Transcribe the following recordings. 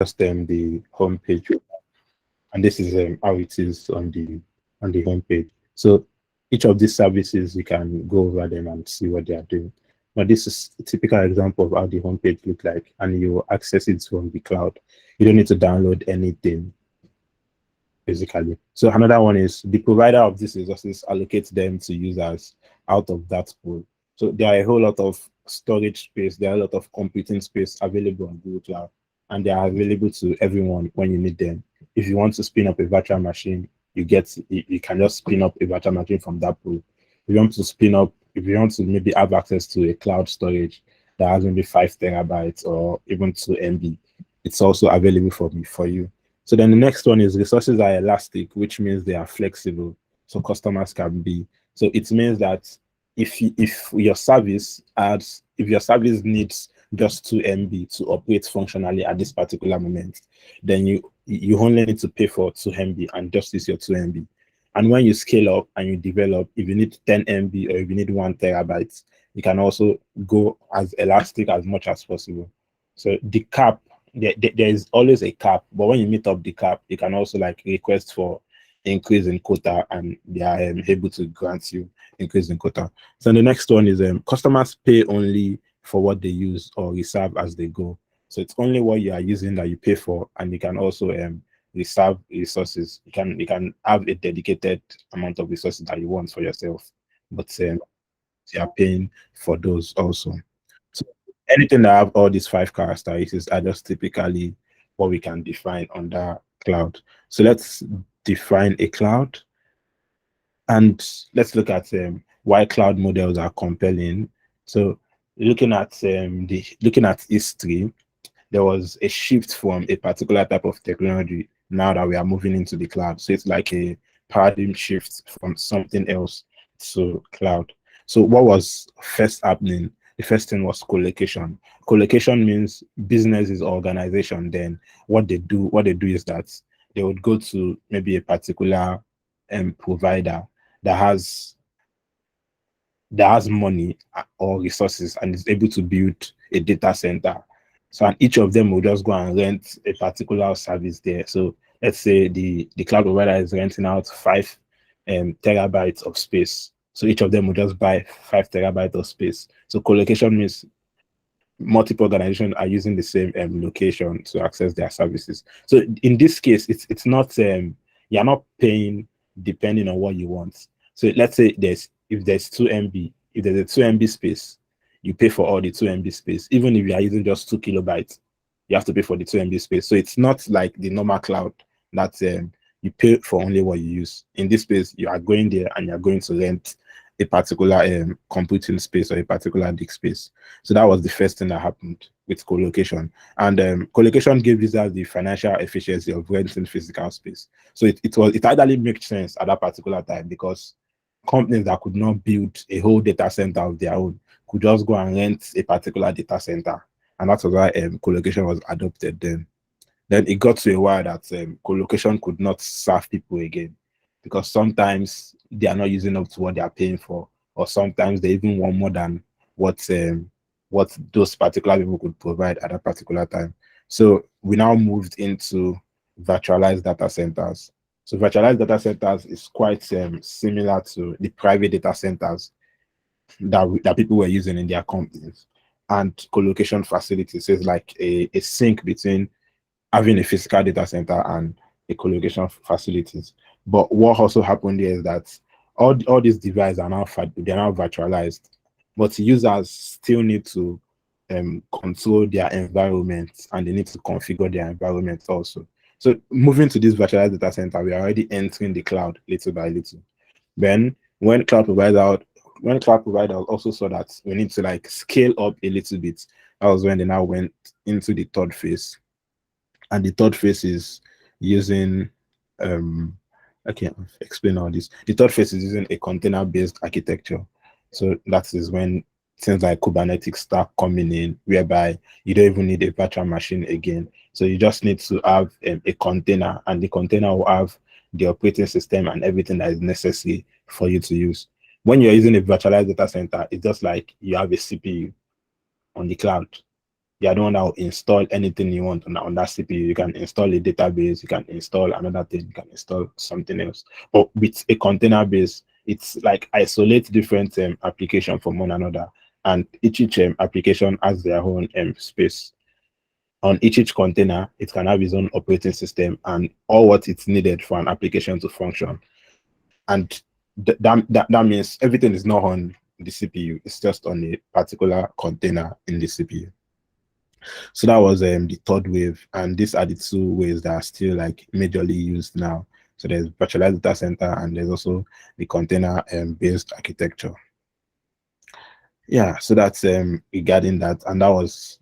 just the home page, and this is how it is on the home page. So each of these services, you can go over them and see what they are doing. But this is a typical example of how the homepage look like, and you access it from the cloud. You don't need to download anything basically. So another one is the provider of these resources allocates them to users out of that pool. So there are a whole lot of storage space, there are a lot of computing space available on Google Cloud, and they are available to everyone when you need them. If you want to spin up a virtual machine, you can just spin up a virtual machine from that pool. If you want to maybe have access to a cloud storage that has maybe 5 terabytes or even 2 MB, it's also available for you. So then the next one is resources are elastic, which means they are flexible. So customers can be. So it means that if your service needs just 2 MB to operate functionally at this particular moment, then you only need to pay for 2 MB and just use your 2 MB. And when you scale up and you develop, if you need 10 MB or if you need 1 terabyte, you can also go as elastic as much as possible. So the cap, there is always a cap, but when you meet up the cap, you can also like request for increase in quota, and they are able to grant you increase in quota. So the next one is customers pay only for what they use or reserve as they go. So it's only what you are using that you pay for, and you can also reserve resources. You can have a dedicated amount of resources that you want for yourself, but you are paying for those also. So anything that have all these 5 characteristics are just typically what we can define under cloud. So let's define a cloud, and let's look at why cloud models are compelling. So looking at history, there was a shift from a particular type of technology now that we are moving into the cloud. So it's like a paradigm shift from something else to cloud. So what was first happening? The first thing was colocation. Colocation means businesses or organization. Then what they do is that they would go to maybe a particular provider that has money or resources and is able to build a data center. So and each of them will just go and rent a particular service there. So let's say the cloud provider is renting out 5 terabytes of space. So each of them will just buy 5 terabytes of space. So colocation means multiple organizations are using the same location to access their services. So in this case, it's not you're not paying depending on what you want. So let's say if there's a 2 MB space, you pay for all the 2 MB space. Even if you are using just 2 kilobytes, you have to pay for the 2 MB space. So it's not like the normal cloud that you pay for only what you use. In this space, you are going there and you're going to rent a particular computing space or a particular disk space. So that was the first thing that happened with colocation. And colocation gave users the financial efficiency of renting physical space. So it ideally makes sense at that particular time, because companies that could not build a whole data center of their own could just go and rent a particular data center. And that's why colocation was adopted then. Then it got to a while that colocation could not serve people again, because sometimes they are not using up to what they are paying for, or sometimes they even want more than what those particular people could provide at that particular time. So we now moved into virtualized data centers. So virtualized data centers is quite similar to the private data centers that people were using in their companies. And colocation facilities is like a sync between having a physical data center and a colocation facilities. But what also happened here is that all these devices are now virtualized, but users still need to control their environment, and they need to configure their environment also. So moving to this virtualized data center, we are already entering the cloud little by little. Then when cloud providers also saw that we need to like scale up a little bit, that was when they now went into the third phase. And the third phase is using I can't explain all this. The third phase is using a container-based architecture. So that is when things like Kubernetes start coming in, whereby you don't even need a virtual machine again. So you just need to have a container, and the container will have the operating system and everything that is necessary for you to use. When you're using a virtualized data center, it's just like you have a CPU on the cloud. You're the one that will install anything you want on that CPU. You can install a database, you can install another thing, you can install something else. But with a container base, it's like isolate different application from one another, and each application has their own space. On each container, it can have its own operating system and all what it's needed for an application to function. And that means everything is not on the CPU, it's just on a particular container in the CPU. So that was the third wave, and these are the two ways that are still like majorly used now. So there's virtualized data center, and there's also the container based architecture. Yeah, so that's regarding that, and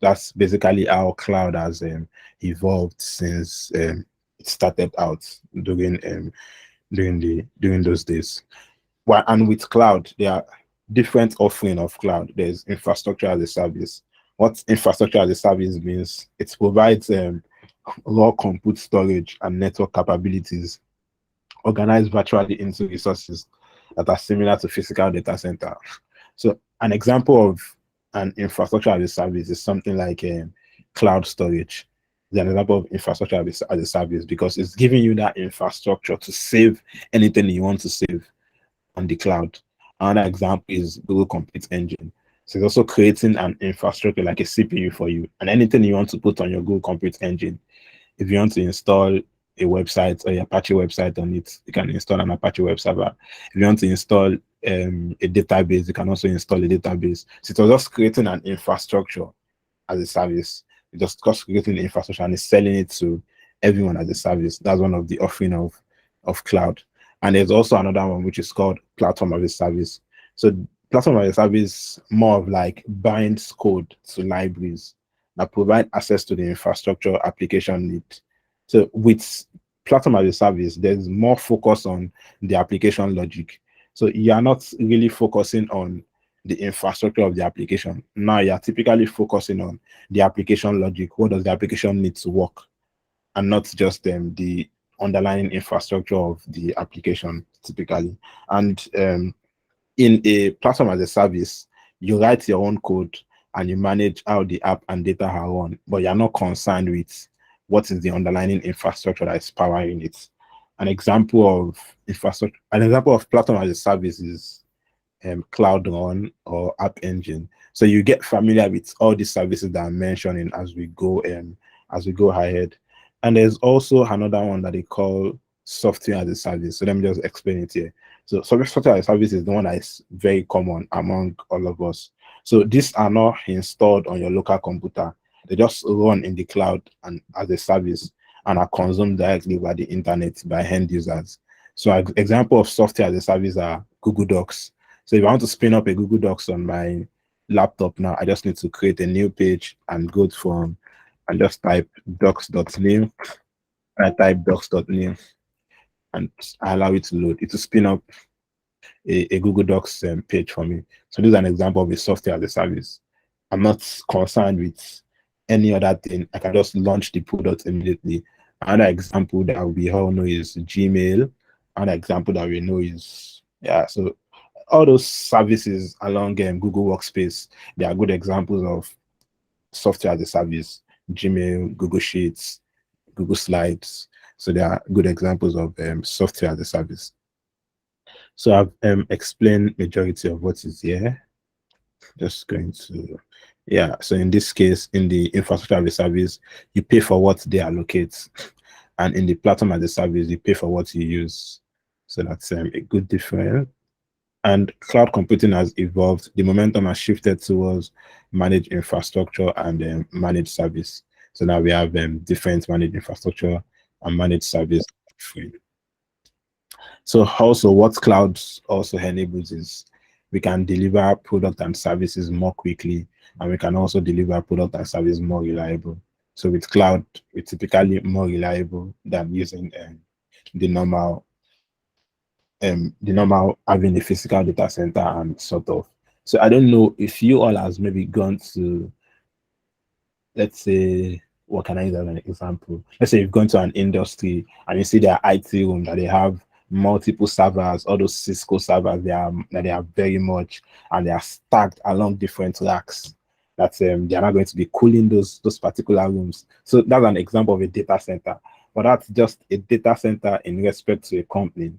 that's basically how cloud has evolved since it started out during those days. Well, and with cloud, there are different offering of cloud. There's infrastructure as a service. What infrastructure as a service means, it provides raw compute storage and network capabilities organized virtually into resources that are similar to physical data center. So an example of an infrastructure as a service is something like cloud storage. It's an example of infrastructure as a service because it's giving you that infrastructure to save anything you want to save on the cloud. Another example is Google Compute Engine. So it's also creating an infrastructure like a CPU for you, and anything you want to put on your Google Compute Engine. If you want to install a website or Apache website on it, you can install an Apache web server. If you want to install a database, you can also install a database. So it was just creating an infrastructure as a service. It just creating the infrastructure and it's selling it to everyone as a service. That's one of the offering of cloud. And there's also another one which is called platform as a service. So platform as a service more of like binds code to libraries that provide access to the infrastructure application need. So with platform as a service, there's more focus on the application logic. So you are not really focusing on the infrastructure of the application. Now you are typically focusing on the application logic. What does the application need to work? And not just the underlying infrastructure of the application typically. And in a platform as a service, you write your own code and you manage how the app and data are run, but you're not concerned with what is the underlying infrastructure that is powering it. An example of platform as a service is Cloud Run or App Engine. So you get familiar with all these services that I'm mentioning as we go ahead. And there's also another one that they call software as a service. So let me just explain it here. So software as a service is the one that is very common among all of us. So these are not installed on your local computer. They just run in the cloud and as a service and are consumed directly by the internet by end users. So an example of software as a service are Google Docs. So if I want to spin up a Google Docs on my laptop now, I just need to create a new page and go from and just type docs.new. I type docs.new and I allow it to load. It will spin up a Google Docs page for me. So this is an example of a software as a service. I'm not concerned with any other thing. I can just launch the product immediately. Another example that we all know is Gmail. Another example that we know is, so all those services along Google Workspace, they are good examples of software as a service. Gmail, Google Sheets, Google Slides. So they are good examples of software as a service. So I've explained majority of what is here. Just going to, so in this case, in the infrastructure as a service, you pay for what they allocate. And in the platform as a service, you pay for what you use. So that's a good difference. And cloud computing has evolved. The momentum has shifted towards managed infrastructure and managed service. So now we have different managed infrastructure and managed service. So also what cloud also enables is we can deliver product and services more quickly, and we can also deliver product and service more reliable. So with cloud, it's typically more reliable than using the normal having a physical data center and sort of. So I don't know if you all has maybe gone to, let's say, what can I use as an example? Let's say you've gone to an industry and you see their IT room that they have multiple servers, all those Cisco servers, they are very much, and they are stacked along different racks. that they are not going to be cooling those particular rooms. So that's an example of a data center. But that's just a data center in respect to a company.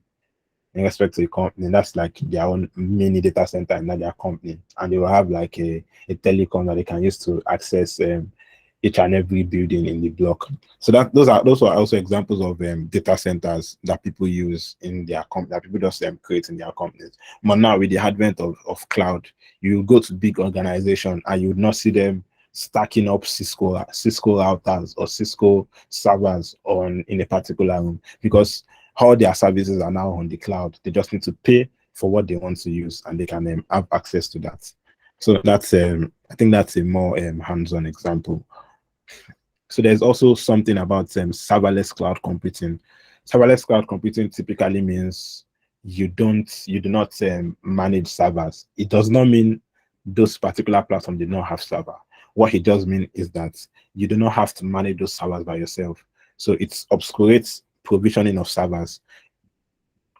In respect to a company, that's like their own mini data center in their company, and they will have like a telecom that they can use to access each and every building in the block. So that those are also examples of data centers that people use in their company, that people just create in their companies. But now with the advent of cloud, you go to big organization and you would not see them stacking up Cisco routers or Cisco servers on in a particular room, because all their services are now on the cloud. They just need to pay for what they want to use, and they can have access to that. So that's I think that's a more hands-on example. So there's also something about serverless cloud computing. Serverless cloud computing typically means you do not manage servers. It does not mean those particular platforms did not have server. What it does mean is that you do not have to manage those servers by yourself. So it obscurates provisioning of servers.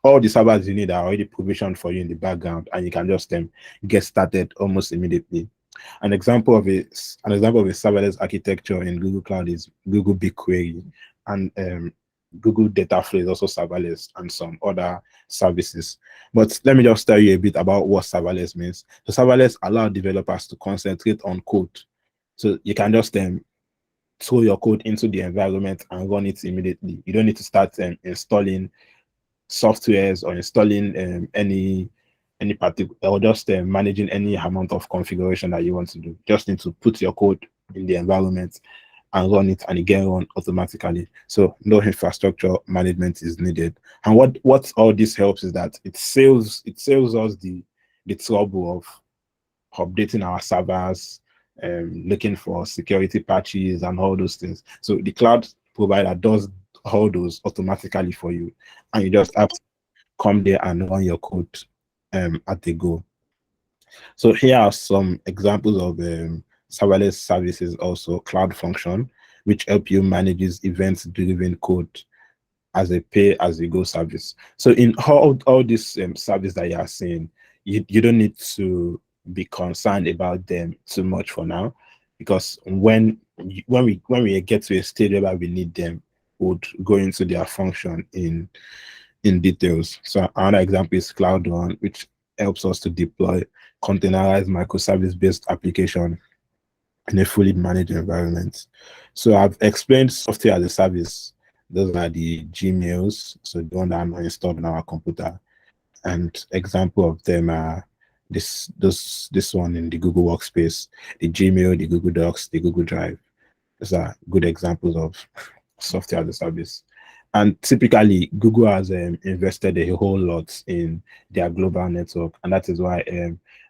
All the servers you need are already provisioned for you in the background, and you can just get started almost immediately. An example of a serverless architecture in Google Cloud is Google BigQuery, and Google Dataflow is also serverless, and some other services. But let me just tell you a bit about what serverless means. So serverless allows developers to concentrate on code. So you can just throw your code into the environment and run it immediately. You don't need to start installing softwares or installing any particular, or just managing any amount of configuration that you want to do. Just need to put your code in the environment and run it, and it get run automatically. So no infrastructure management is needed. And what all this helps is that it saves us the trouble of updating our servers, looking for security patches and all those things. So the cloud provider does all those automatically for you, and you just have to come there and run your code at the go. So here are some examples of serverless services, also Cloud Function, which help you manage event-driven code as a pay-as-you-go service. So in all these service that you are seeing, you don't need to be concerned about them too much for now, because when we get to a stage where we need them, would go into their function in details. So another example is Cloud Run, which helps us to deploy containerized microservice-based application in a fully managed environment. So I've explained software as a service. Those are the Gmails, so the one that I'm installed on our computer. And example of them are this one in the Google Workspace, the Gmail, the Google Docs, the Google Drive. Those are good examples of software as a service. And typically, Google has invested a whole lot in their global network, and that is why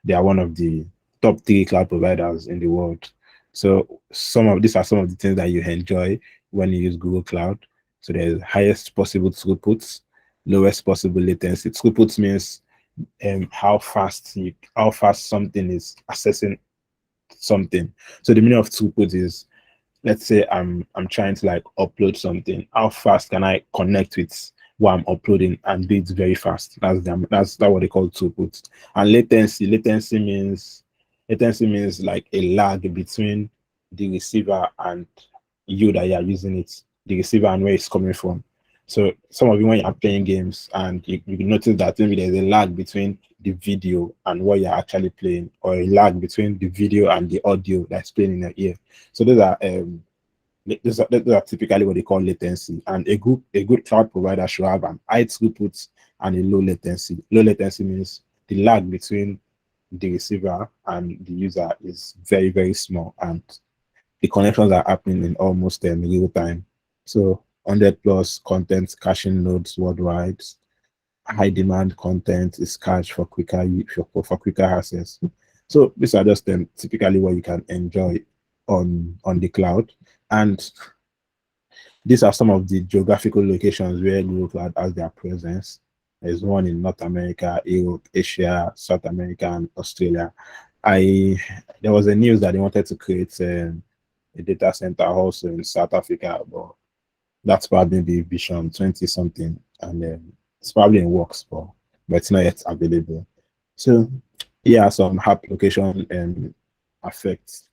they are one of the top 3 cloud providers in the world. So these are some of the things that you enjoy when you use Google Cloud. So there's highest possible throughput, lowest possible latency. Throughput means how fast something is accessing something. So the meaning of throughput is, let's say I'm trying to like upload something. How fast can I connect with what I'm uploading and do it very fast? That's what they call throughput. And latency means like a lag between the receiver and you that you are using it, the receiver and where it's coming from. So some of you, when you're playing games, and you notice that maybe there's a lag between the video and what you're actually playing, or a lag between the video and the audio that's playing in your ear. So those are typically what they call latency. And a good cloud provider should have an high throughput and a low latency. Low latency means the lag between the receiver and the user is very, very small, and the connections are happening in almost real time. So 100 plus content caching nodes worldwide. High demand content is cached for quicker access. So these are just typically what you can enjoy on the cloud. And these are some of the geographical locations where Google Cloud has their presence. There's one in North America, Europe, Asia, South America, and Australia. There was a news that they wanted to create a data center also in South Africa, but that's probably the vision 20 something, and it's probably in works, but it's not yet available. So yeah, some app location effects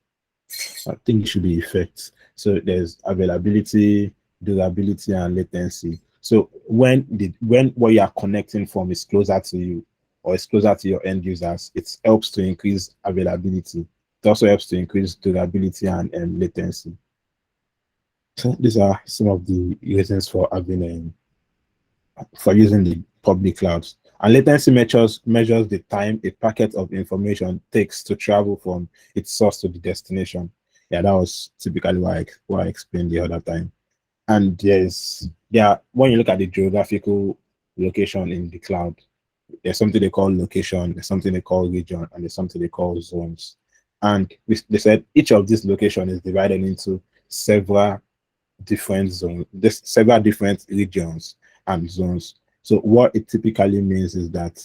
I think it should be effects. So there's availability, durability, and latency. So when what you are connecting from is closer to you or is closer to your end users, it helps to increase availability. It also helps to increase durability and latency. So these are some of the reasons for having for using the public clouds. And latency measures the time a packet of information takes to travel from its source to the destination. Yeah, that was typically what I explained the other time. And when you look at the geographical location in the cloud, there's something they call location, there's something they call region, and there's something they call zones. And they said each of these locations is divided into several different zones, there's several different regions and zones. So what it typically means is that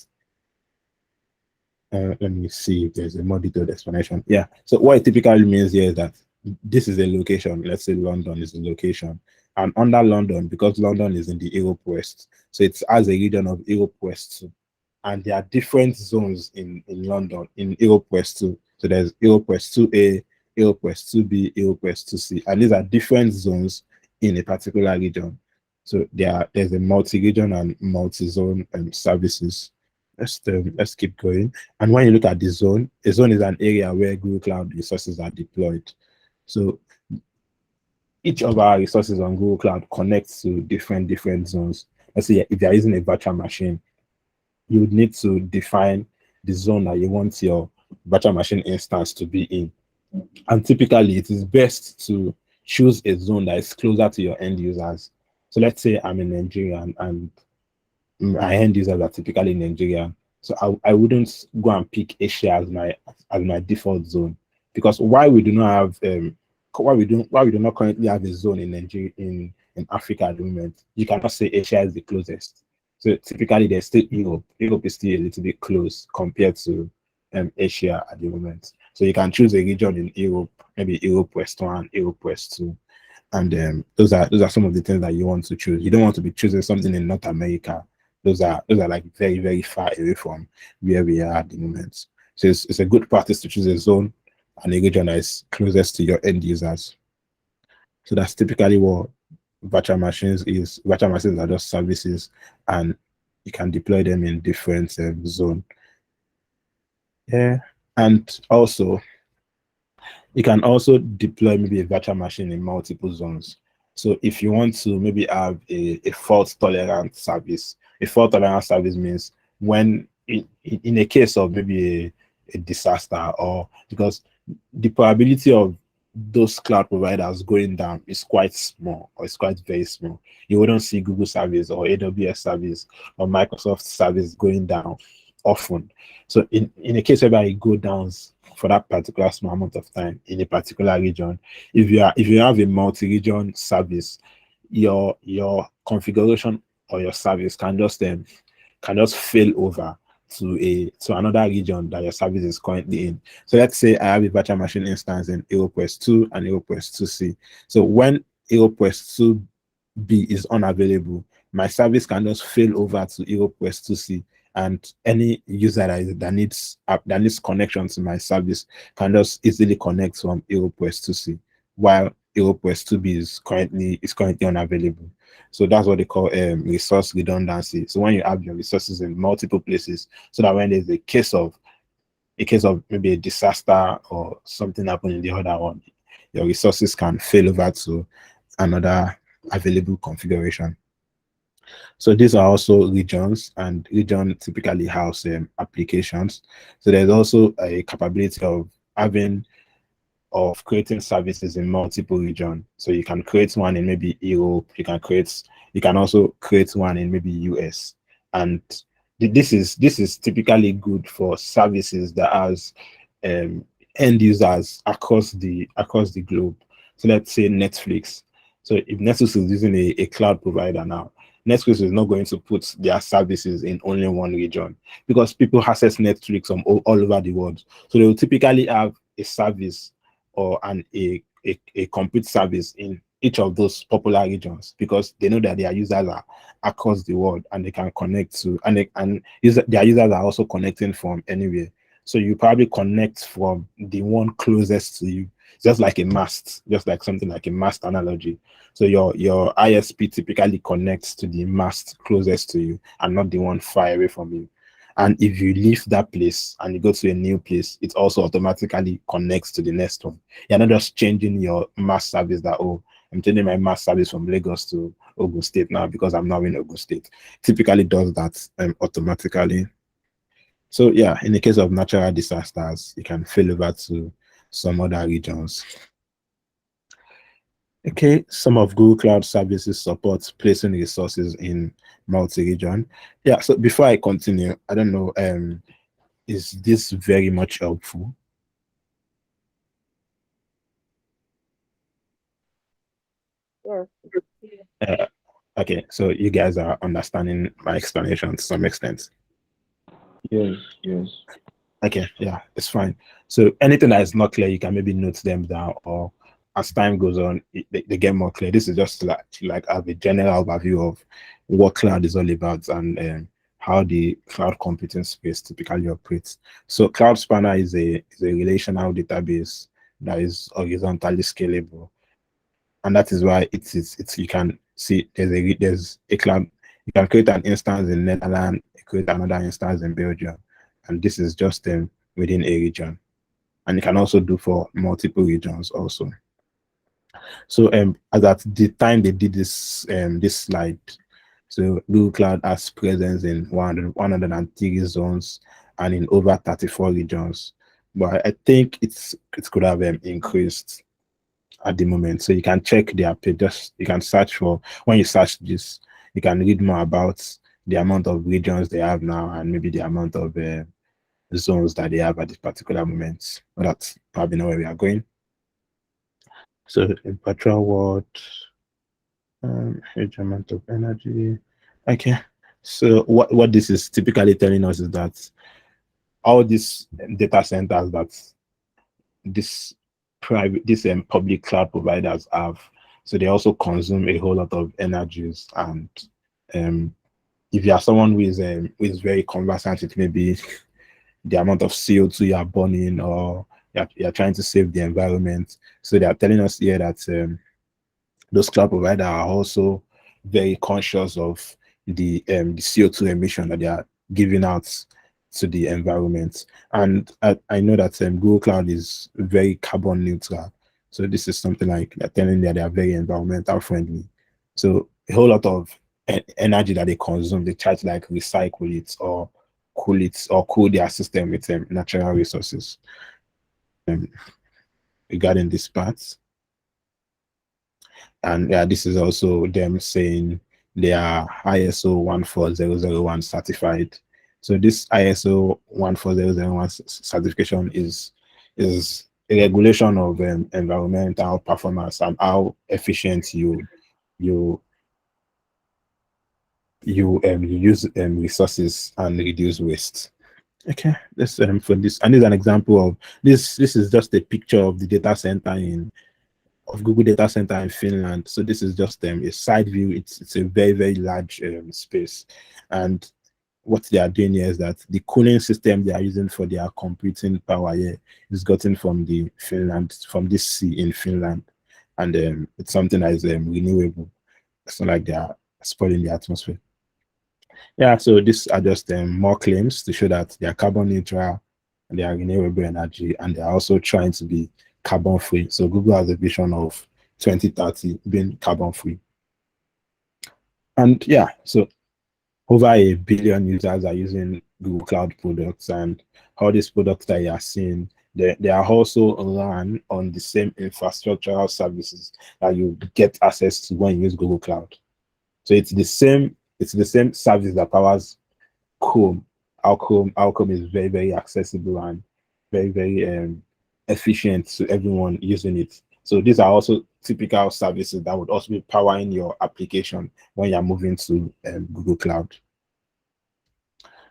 let me see if there's a more detailed explanation. Yeah. So what it typically means here is that this is a location. Let's say London is a location. And under London, because London is in the Europe West, so it's as a region of Europe West too. And there are different zones in London, in Europe West too. So there's Europe West 2A, Europe West 2B, Europe West 2C. And these are different zones in a particular region. So there's a multi-region and multi-zone services. Let's keep going. And when you look at the zone, a zone is an area where Google Cloud resources are deployed. So each of our resources on Google Cloud connects to different zones. Let's say if you're using a virtual machine, you would need to define the zone that you want your virtual machine instance to be in. And typically, it is best to choose a zone that is closer to your end users. So let's say I'm in Nigeria and my end users are typically Nigerian. So I wouldn't go and pick Asia as my default zone, because why we do not currently have a zone in Nigeria in Africa at the moment, you cannot say Asia is the closest. So typically there's still Europe. Europe is still a little bit close compared to Asia at the moment. So you can choose a region in Europe, maybe Europe West 1, Europe West 2. And those are some of the things that you want to choose. You don't want to be choosing something in North America. Those are like very far away from where we are at the moment. So it's a good practice to choose a zone and a region that is closest to your end users. So that's typically what virtual machines is. Virtual machines are just services, and you can deploy them in different zones. Yeah, and also you can also deploy maybe a virtual machine in multiple zones. So if you want to maybe have a fault tolerant service, a fault tolerant service means when in a case of maybe a disaster, or because the probability of those cloud providers going down is quite small, or it's quite very small. You wouldn't see Google service or AWS service or Microsoft service going down often. So in a case where it go down for that particular small amount of time in a particular region, if you have a multi-region service, your configuration or your service can just fail over to another region that your service is currently in. So let's say I have a virtual machine instance in Europe West 2 and Europe West 2C. So when Europe West 2B is unavailable, my service can just fail over to Europe West 2C, and any user that needs connection to my service can just easily connect from Europe West 2C, while Europe West 2B is currently unavailable. So that's what they call resource redundancy. So when you have your resources in multiple places, so that when there's a case of maybe a disaster or something happening in the other one, your resources can fail over to another available configuration. So these are also regions, and region typically house applications. So there's also a capability of creating services in multiple regions. So you can create one in maybe Europe, you can also create one in maybe US. And this is typically good for services that has end users across the globe. So let's say Netflix. So if Netflix is using a cloud provider now, Netflix is not going to put their services in only one region, because people access Netflix from all over the world. So they will typically have a service or a complete service in each of those popular regions, because they know that their users are across the world and they can connect to, and their users are also connecting from anywhere. So you probably connect from the one closest to you. just like a mast, just like something like a mast analogy. So your ISP typically connects to the mast closest to you and not the one far away from you. And if you leave that place and you go to a new place, it also automatically connects to the next one. You're not just changing your mass service that, oh, I'm changing my mass service from Lagos to Ogun State now because I'm now in Ogun State. Typically does that automatically. So yeah, in the case of natural disasters, you can fail over to some other regions. Okay, some of Google Cloud services support placing resources in multi-region. Yeah, so before I continue, I don't know, is this very much helpful? Yes. Uh, okay, so you guys are understanding my explanation to some extent. Yes, yes. Okay, yeah, it's fine. So anything that is not clear, you can maybe note them down, or as time goes on, they get more clear. This is just to like have a general overview of what cloud is all about and how the cloud computing space typically operates. So Cloud Spanner is a relational database that is horizontally scalable, and that is why it's you can see there's a cloud. You can create an instance in Netherlands, create another instance in Belgium, and this is just within a region, and you can also do for multiple regions also. So as at the time they did this slide, so Google Cloud has presence in 103 zones and in over 34 regions, but I think it could have increased at the moment. So you can check their page. Just you can search for when you search this, you can read more about the amount of regions they have now and maybe the amount of zones that they have at this particular moment. But that's probably not where we are going. So in virtual world, huge amount of energy. Okay. So what this is typically telling us is that all these data centers that this public cloud providers have, so they also consume a whole lot of energies. And um, if you are someone who is very conversant with maybe the amount of CO2 you are burning, or you're trying to save the environment, so they are telling us here that those cloud providers are also very conscious of the CO2 emission that they are giving out to the environment. And I know that Google Cloud is very carbon neutral. So this is something like they're telling that they are very environmental friendly. So a whole lot of energy that they consume, they try to like recycle it or cool their system with natural resources. Um, Regarding this part. And yeah, this is also them saying they are ISO 14001 certified. So this ISO 14001 certification is a regulation of environmental performance and how efficient you you use resources and reduce waste. Okay, this for this, and this is an example of this. This is just a picture of the data center of Google data center in Finland. So this is just a side view. It's a very large space, and what they are doing here is that the cooling system they are using for their computing power here is gotten from from this sea in Finland, and it's something that is renewable. It's not like they are spoiling the atmosphere. Yeah, so these are just more claims to show that they are carbon neutral and they are renewable energy, and they are also trying to be carbon free. So Google has a vision of 2030 being carbon free. And yeah, so over 1 billion users are using Google Cloud products, and all these products that you are seeing, they are also run on the same infrastructural services that you get access to when you use Google Cloud. So it's the same service that powers Chrome. Our Chrome is very accessible and very efficient to everyone using it. So these are also typical services that would also be powering your application when you're moving to Google Cloud.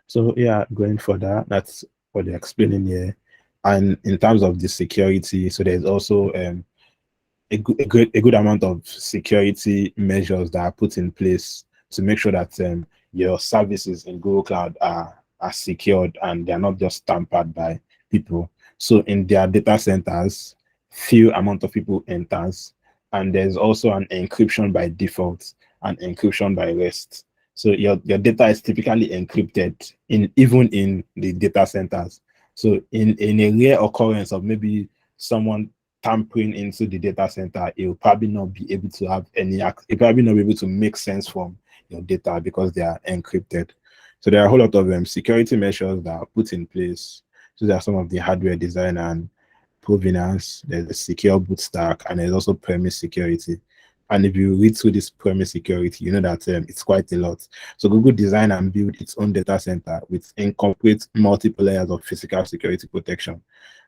So yeah, going further, that's what they're explaining here. And in terms of the security, so there's also a good amount of security measures that are put in place to make sure that your services in Google Cloud are secured and they're not just tampered by people. So in their data centers, few amount of people enters, and there's also an encryption by default and encryption by REST. So your data is typically encrypted in even in the data centers. So in a rare occurrence of maybe someone tampering into the data center, it will probably not be able to have any, it probably not be able to make sense from your data because they are encrypted. So there are a whole lot of security measures that are put in place. So there are some of the hardware design and provenance, there's a secure boot stack, and there's also premise security. And if you read through this premise security, you know that it's quite a lot. So Google design and build its own data center with incorporate multiple layers of physical security protection.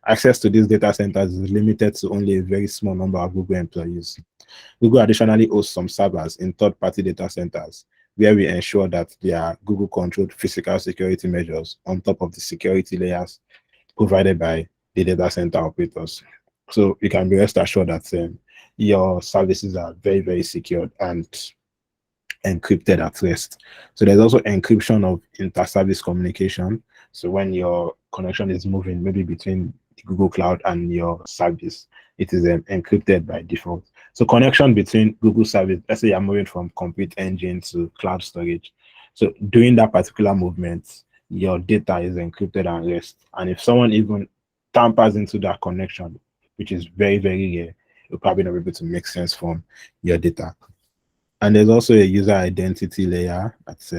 Access to these data centers is limited to only a very small number of Google employees. Google additionally hosts some servers in third-party data centers where we ensure that there are Google-controlled physical security measures on top of the security layers provided by the data center operators. So you can be rest assured that your services are very, very secured and encrypted at rest. So there's also encryption of inter-service communication. So when your connection is moving, maybe between the Google Cloud and your service, it is encrypted by default. So connection between Google service, let's say you're moving from compute engine to cloud storage. So during that particular movement, your data is encrypted at rest. And if someone even tampers into that connection, which is very, very rare, you'll probably not be able to make sense from your data. And there's also a user identity layer that's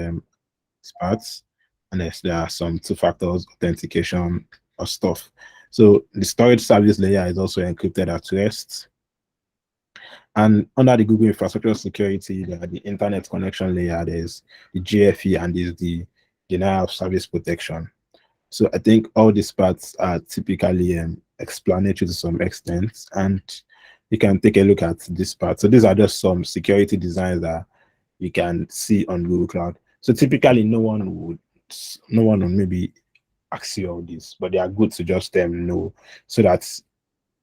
parts, and there are some two factors authentication or stuff. So the storage service layer is also encrypted at rest. And under the Google infrastructure security, there are the internet connection layer, there's the GFE, and there's the denial of service protection. So I think all these parts are typically explanatory to some extent, and you can take a look at this part. So these are just some security designs that you can see on Google Cloud. So typically no one would maybe ask you all this, but they are good to just know, so that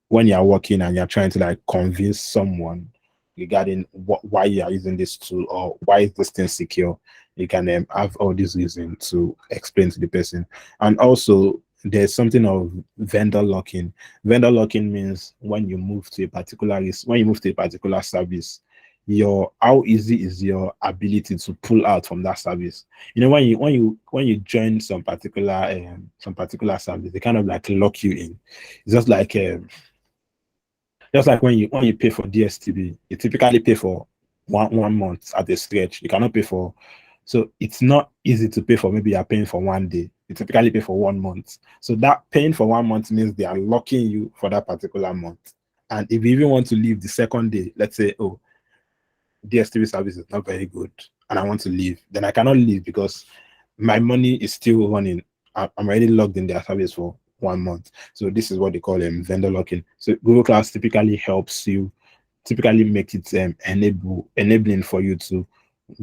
when you're working and you're trying to like convince someone regarding why you are using this tool or why is this thing secure, you can have all these reasons to explain to the person. And also there's something of vendor locking. Vendor locking means when you move to a particular service, how easy is your ability to pull out from that service. You know, when you join some particular service, they kind of like lock you in. It's just like when you pay for DSTV, you typically pay for one month at a stretch. You cannot pay for, so it's not easy to pay for. Maybe you're paying for one day. You typically pay for 1 month. So that paying for 1 month means they are locking you for that particular month. And if you even want to leave the second day, let's say, oh, DSTV service is not very good and I want to leave, then I cannot leave because my money is still running. I'm already logged in their service for 1 month. So this is what they call vendor locking. So Google Cloud typically helps you, typically make it enabling for you to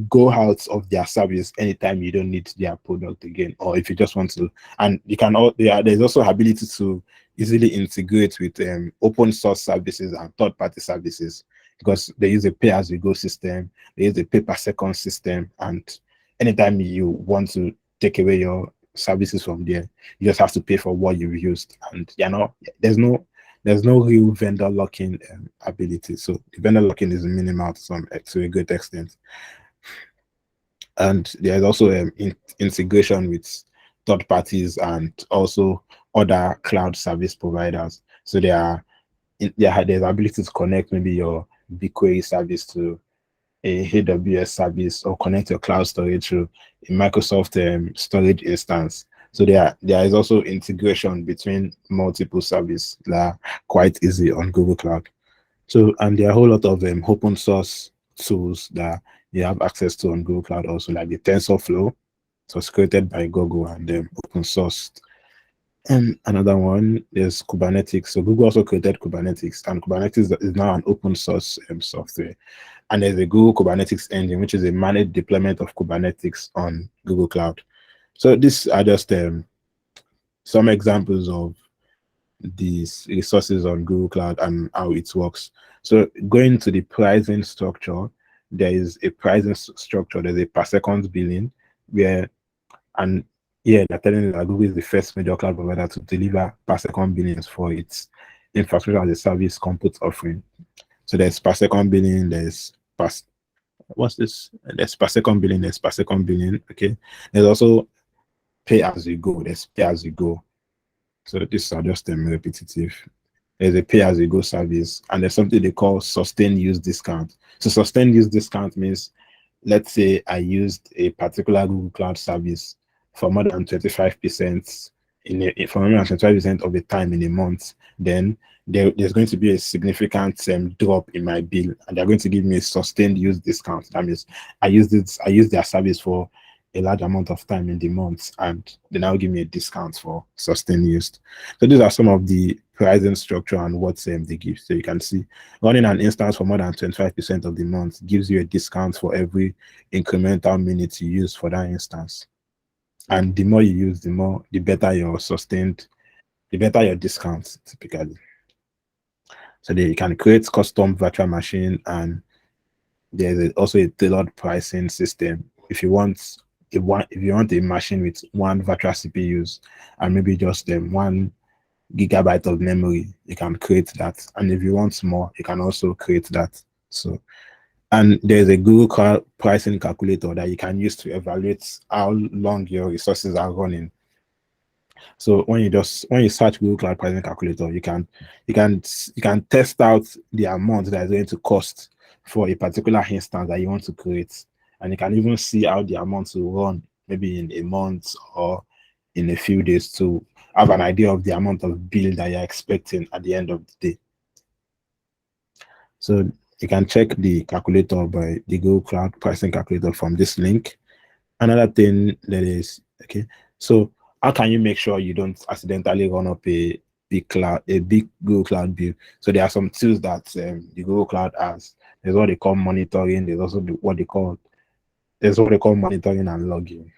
go out of their service anytime you don't need their product again, or if you just want to. And you can there's also ability to easily integrate with open source services and third-party services, because they use a pay-as-you-go system, they use a pay-per-second system, and anytime you want to take away your services from there, you just have to pay for what you've used. And there's no real vendor locking ability. So the vendor locking is minimal to a great extent. And there's also integration with third parties and also other cloud service providers. So there's ability to connect maybe your BigQuery service to a AWS service, or connect your cloud storage to a Microsoft storage instance. So there is also integration between multiple services that are quite easy on Google Cloud. So, and there are a whole lot of open source tools that you have access to on Google Cloud also, like the TensorFlow. It was created by Google and open sourced. And another one is Kubernetes. So Google also created Kubernetes, and Kubernetes is now an open source software. And there's a Google Kubernetes engine, which is a managed deployment of Kubernetes on Google Cloud. So these are just some examples of these resources on Google Cloud and how it works. So going to the pricing structure, there is a pricing structure. There's a per second billing where, and yeah, they're telling you that Google is the first major cloud provider to deliver per second billings for its infrastructure as a service compute offering. So there's per second billing, there's per what's this? There's per second billing, there's per second billing. Okay. There's also pay as you go. There's pay as you go. So these are just repetitive. There's a pay as you go service, and there's something they call sustained use discount. So sustained use discount means, let's say I used a particular Google Cloud service for more than 25% for more than 25% of the time in a month, then there's going to be a significant drop in my bill, and they're going to give me a sustained use discount. That means I use their service for a large amount of time in the month, and they now give me a discount for sustained use. So these are some of the pricing structure and what they give. So you can see running an instance for more than 25% of the month gives you a discount for every incremental minute you use for that instance. And the more you use, the better your sustained, the better your discounts typically. So you can create custom virtual machine, and there's also a tailored pricing system. If you want a machine with one virtual CPUs and maybe just 1 GB of memory, you can create that. And if you want more, you can also create that. So, and there's a Google Cloud pricing calculator that you can use to evaluate how long your resources are running. So when you search Google Cloud pricing calculator, you can test out the amount that is going to cost for a particular instance that you want to create, and you can even see how the amount will run maybe in a month or in a few days to have an idea of the amount of bill that you're expecting at the end of the day. So you can check the calculator by the Google Cloud pricing calculator from this link. Another thing that is, okay, so how can you make sure you don't accidentally run up a big Google Cloud bill? So there are some tools that the Google Cloud has. There's what they call monitoring. There's also what they call monitoring and logging.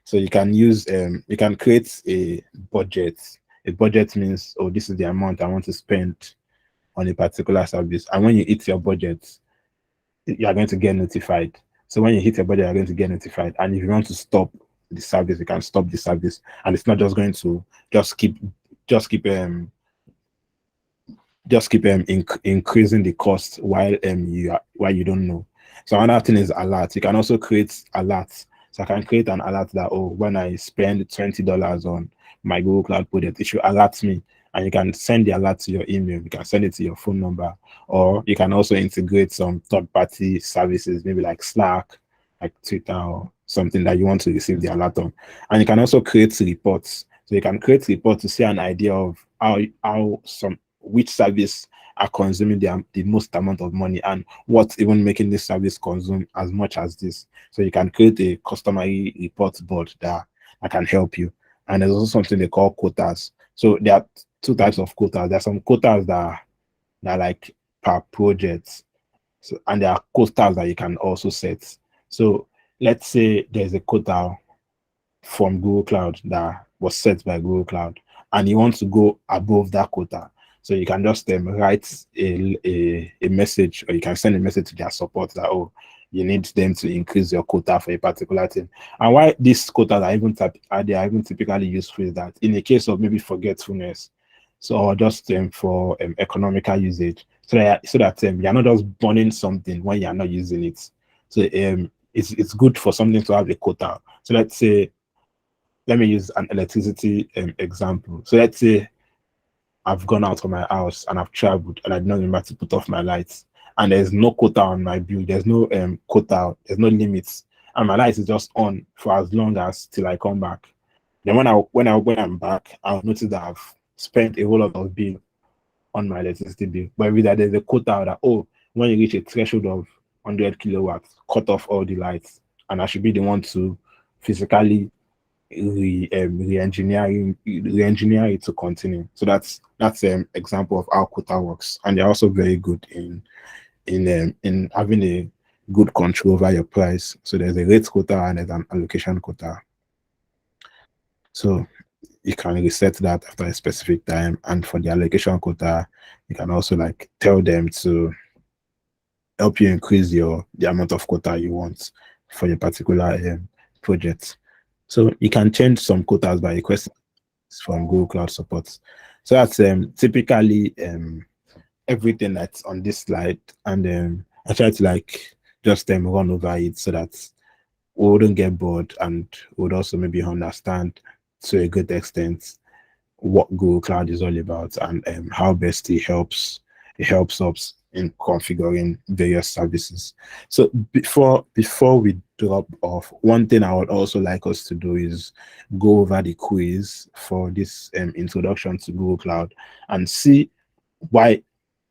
So you can use you can create a budget. A budget means, oh, this is the amount I want to spend on a particular service. And when you hit your budget, you are going to get notified. So when you hit your budget, you're going to get notified. And if you want to stop the service, you can stop the service. And it's not just going to increasing the cost while you don't know. So another thing is alert. You can also create alerts. So I can create an alert that, oh, when I spend $20 on my Google Cloud project, it should alert me. And you can send the alert to your email. You can send it to your phone number, or you can also integrate some third-party services, maybe like Slack, like Twitter, or something that you want to receive the alert on. And you can also create reports. So you can create reports to see an idea of which service are consuming the most amount of money, and what's even making this service consume as much as this. So you can create a customary report board that can help you. And there's also something they call quotas. So there are two types of quotas. There are some quotas that are like per project. So, and there are quotas that you can also set. So let's say there's a quota from Google Cloud that was set by Google Cloud, and you want to go above that quota. So you can just write a message, or you can send a message to their support that, oh, you need them to increase your quota for a particular thing. And why these quotas are even typically useful is that in a case of maybe forgetfulness, so or just for economical usage, so that you're not just burning something when you're not using it. So it's good for something to have a quota. So let's say, let me use an electricity example. So let's say I've gone out of my house and I've traveled and I did not remember to put off my lights, and there's no quota on my bill. There's no quota. There's no limits, and my lights is just on for as long as till I come back. Then when I'm back, I'll notice that I've spent a whole lot of bill on my electricity bill. But with that, there's a quota that, oh, when you reach a threshold of 100 kilowatts, cut off all the lights, and I should be the one to physically re-engineer it to continue. So that's an example of how quota works, and they're also very good in having a good control over your price. So there's a rate quota and there's an allocation quota. So you can reset that after a specific time, and for the allocation quota, you can also like tell them to help you increase the amount of quota you want for your particular project. So you can change some quotas by requesting from Google Cloud Support. So that's typically everything that's on this slide, and I try to like just run over it so that we wouldn't get bored and would also maybe understand to a good extent what Google Cloud is all about, and how best it helps us in configuring various services. So before we drop off, one thing I would also like us to do is go over the quiz for this introduction to Google Cloud and see why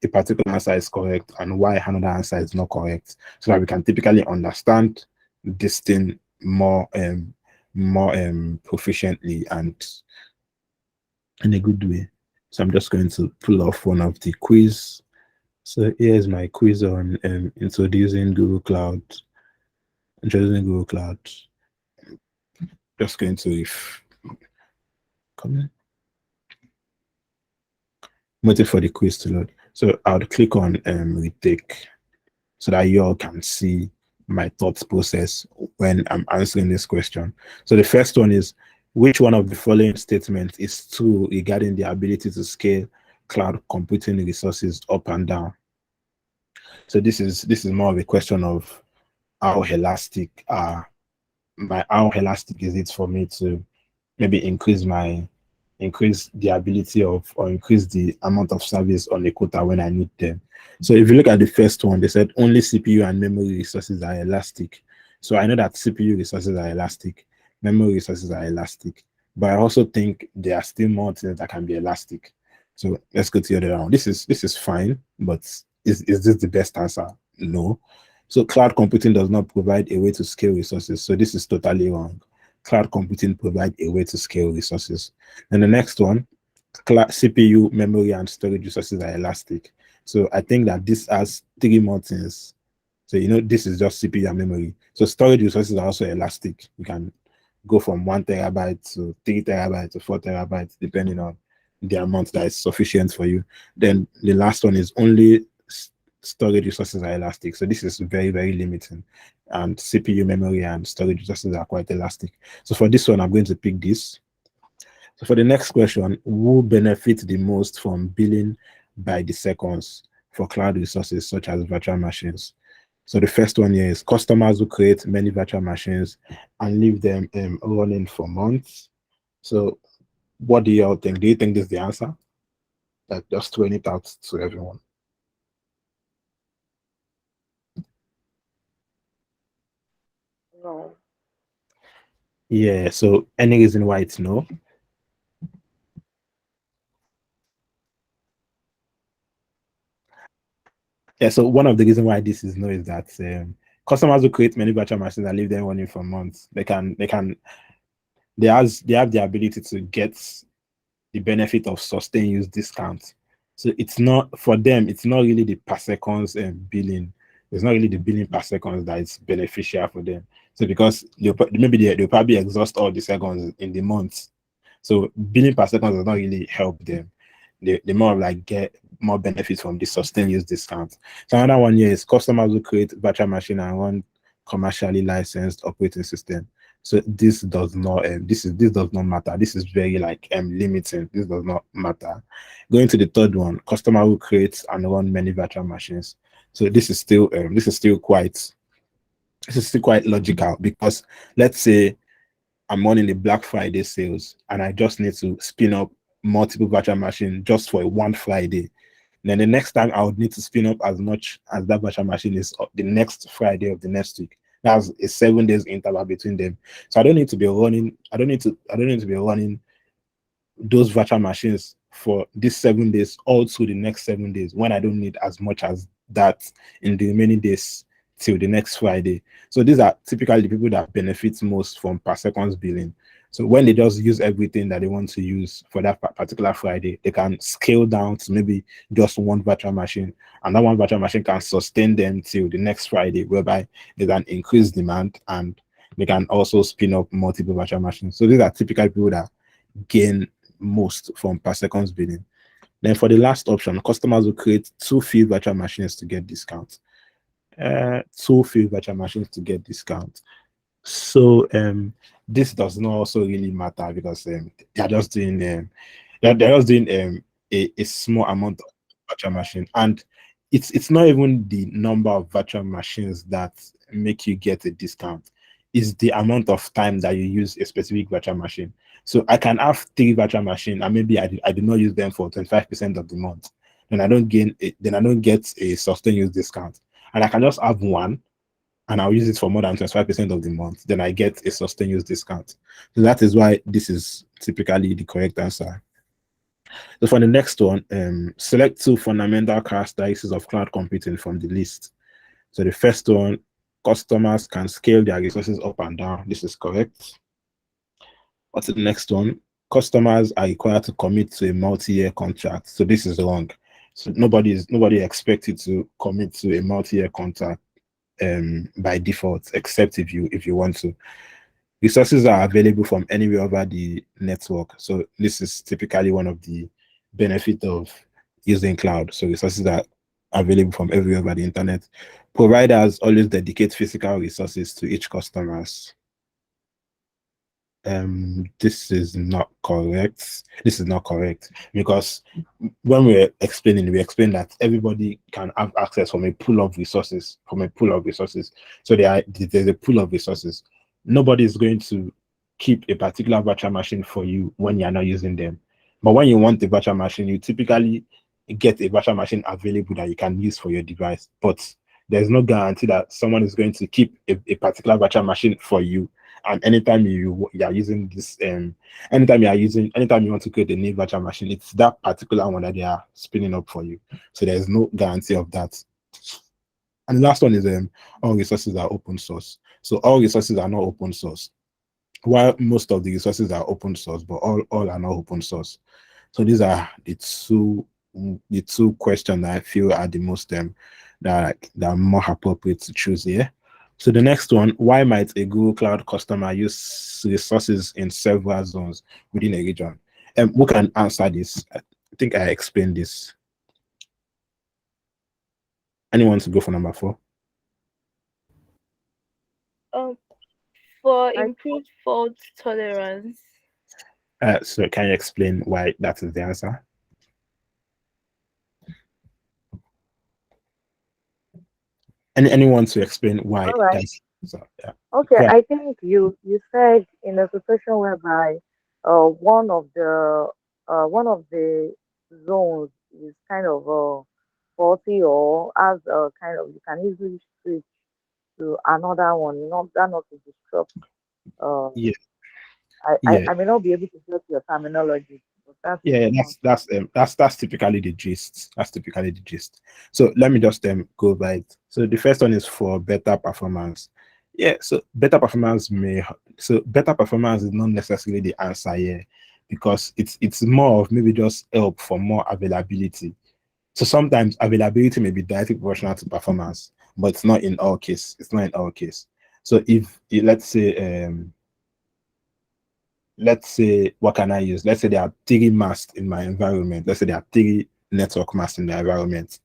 a particular answer is correct and why another answer is not correct, so that we can typically understand this thing more proficiently and in a good way. So I'm just going to pull off one of the quiz. So here's my quiz on introducing Google Cloud. Introducing Google Cloud. Just going to come in. Waiting for the quiz to load. So I'll click on retake so that you all can see my thought process when I'm answering this question. So the first one is, which one of the following statements is true regarding the ability to scale cloud computing resources up and down? So this is more of a question of how elastic is it for me to maybe increase the ability of, or increase the amount of service on a quota when I need them. So if you look at the first one, they said only CPU and memory resources are elastic. So I know that CPU resources are elastic, memory resources are elastic, but I also think there are still more things that can be elastic. So let's go to the other one. This is fine, but is this the best answer? No. So cloud computing does not provide a way to scale resources. So this is totally wrong. Cloud computing provides a way to scale resources. And the next one, CPU, memory, and storage resources are elastic. So I think that this has three more things. So this is just CPU and memory. So storage resources are also elastic. You can go from 1 terabyte to 3 terabytes to 4 terabytes, depending on the amount that is sufficient for you. Then the last one is only storage resources are elastic. So this is very, very limiting. And CPU, memory, and storage resources are quite elastic. So for this one, I'm going to pick this. So for the next question, who benefits the most from billing by the seconds for cloud resources such as virtual machines? So the first one here is customers who create many virtual machines and leave them running for months. So what do you all think? Do you think this is the answer? Like, just throwing it out to everyone. No. Yeah, so any reason why it's no? Yeah, so one of the reasons why this is no is that customers who create many virtual machines and leave them running for months, they have the ability to get the benefit of sustained use discounts. So it's not, for them, it's not really the per seconds billing. It's not really the billing per seconds that is beneficial for them. So because they'll probably exhaust all the seconds in the month. So billing per second does not really help them. They more like get more benefits from the sustained use discount. So another one here is customers who create virtual machine and run commercially licensed operating system. So this does not this does not matter. This is very like limiting. This does not matter. Going to the third one, customer who creates and run many virtual machines. So this is still quite logical, because let's say I'm running the Black Friday sales and I just need to spin up multiple virtual machines just for one Friday. Then the next time I would need to spin up as much as that virtual machine is the next Friday of the next week. That's a 7 days interval between them. So I don't need to be running those virtual machines for these 7 days all through the next 7 days, when I don't need as much as that in the remaining days till the next Friday. So these are typically the people that benefit most from per seconds billing. So when they just use everything that they want to use for that particular Friday, they can scale down to maybe just one virtual machine, and that one virtual machine can sustain them till the next Friday, whereby they can increase demand and they can also spin up multiple virtual machines. So these are typical people that gain most from per seconds billing. Then for the last option, customers will create too few virtual machines to get discounts. Too few virtual machines to get discounts. So this does not also really matter because they're just doing they're just doing a small amount of virtual machine, and it's not even the number of virtual machines that make you get a discount. It's the amount of time that you use a specific virtual machine. So I can have three virtual machines and maybe I did not use them for 25% of the month. Then I don't gain it, then I don't get a sustained use discount. And I can just have one and I'll use it for more than 25% of the month, then I get a sustained use discount. So that is why this is typically the correct answer. So for the next one, select two fundamental characteristics of cloud computing from the list. So the first one, customers can scale their resources up and down. This is correct. What's the next one? Customers are required to commit to a multi-year contract. So this is wrong. So nobody expected to commit to a multi-year contract by default, except if you want to. Resources are available from anywhere over the network. So this is typically one of the benefit of using cloud. So resources are available from everywhere over the internet. Providers always dedicate physical resources to each customers. This is not correct. This is not correct because when we explain that everybody can have access from a pool of resources, So there's a pool of resources. Nobody is going to keep a particular virtual machine for you when you're not using them. But when you want a virtual machine, you typically get a virtual machine available that you can use for your device. But there's no guarantee that someone is going to keep a particular virtual machine for you. And anytime you are using this, anytime you want to create a new virtual machine, it's that particular one that they are spinning up for you. So there's no guarantee of that. And the last one is all resources are open source. So all resources are not open source. While most of the resources are open source, but all are not open source. So these are the two questions that I feel are the most that are more appropriate to choose here. So the next one, why might a Google Cloud customer use resources in several zones within a region? Who can answer this? I think I explained this. Anyone to go for number 4? For improved fault tolerance. So can you explain why that is the answer? Anyone to explain why All right. that's so, yeah. Okay, Go ahead. I think you said in a situation whereby one of the zones is kind of faulty or has a kind of you can easily switch to another one, not to disrupt. Uh, Yeah, I yeah. I may not be able to get your terminology, but that's Yeah, one. that's typically the gist. That's typically the gist. So let me just go by it. So the first one is for better performance. Yeah, so better performance is not necessarily the answer here because it's more of maybe just help for more availability. So sometimes availability may be directly proportional to performance, but it's not in all case. It's not in all case. So if let's say, what can I use? Let's say there are 3 masts in my environment. Let's say there are 3 network masts in the environment,